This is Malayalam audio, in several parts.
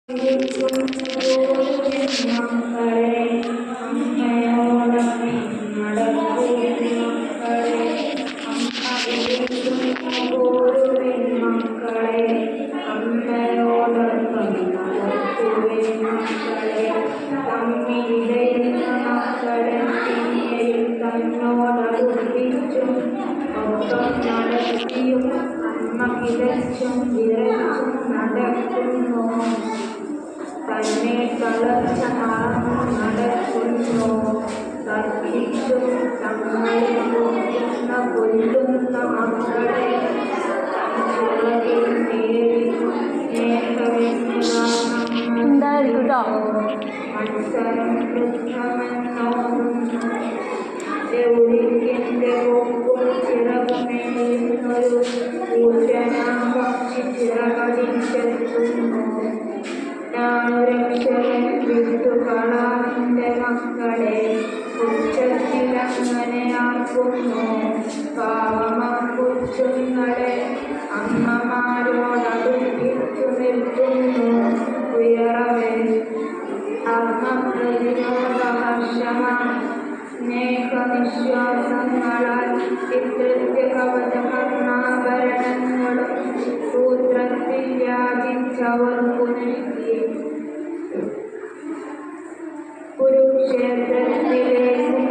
മക്കളെ അമ്മയോടൊപ്പം നടക്കുവിൻ മക്കളെ അമ്മ പോരുവിൻ മക്കളെ അമ്മയോടൊപ്പം നടക്കുവിൻ മക്കളെ തമ്മിലിടയുന്ന മക്കളെ പിന്നെയും തന്നോടടുപ്പിച്ചും ഒപ്പം നടത്തിയും അമ്മ കിതച്ചും വിറച്ചും നടക്കുന്നു. തന്നെ തളർച്ച മറന്നു നടക്കുന്നു. തർക്കിച്ചും തങ്ങളെ കൊല്ലുന്ന മക്കളെ തൻചിറകിൽ നേടി സ്നേഹമെന്നുകാണുന്നു. മത്സരം വൃദ്ധമെന്നോർക്കുന്നു. ഒഴുക്കിന്റെ കൊമ്പും ചിറകുമേയുന്നൊരു ഊർജനാം പക്ഷി ചിറകടിച്ചെത്തുന്നു. രക്ഷകൻ വിട്ടുകളാന്റെ മക്കളെ ഉച്ചത്തിലങ്ങനെ ആക്കുന്നു. പാവമാ കൊച്ചുങ്ങളെ അമ്മമാരോടടുപ്പിച്ചു നിൽക്കുന്നു. ഉയരവേ അമ്മ പ്രതിരോധവർഷമാണ്. സ്നേഹനിശ്വാസങ്ങളാൽ പിതൃത്യ കവചകർണാഭരണങ്ങളും സൂത്രത്തിൽ യാചിച്ചവർക്കു നൽകി. കുരുക്ഷേത്രത്തിലേക്ക്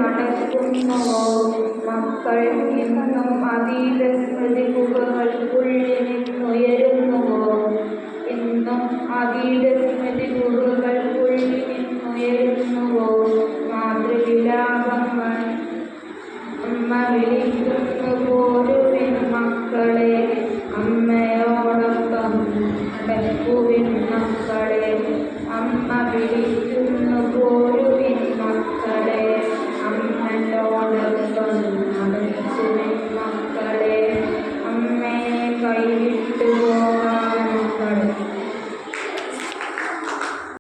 നടക്കുന്നുവോ മക്കൾ? ഇന്നും അതീത സ്മൃതി ഗുഹകൾക്കുള്ളിൽ നിന്നുയരുന്നുവോ? ഇന്നും അതീത സ്മൃതി ഗുഹകൾക്കുള്ളിൽ നിന്നുയരുന്നുവോ മാതൃവിലാപങ്ങൾ? അമ്മ വിളിക്കുന്നു പോരുവിൻ മക്കളെ അമ്മയോടൊപ്പം നടക്കുവിൻ മക്കളെ അമ്മ വിളിക്കുന്നു പോരുവിൻ മക്കളെ അമ്മയോടൊപ്പം നടക്കുവിൻ മക്കളെ. അമ്മയെ കൈവിട്ടുപോ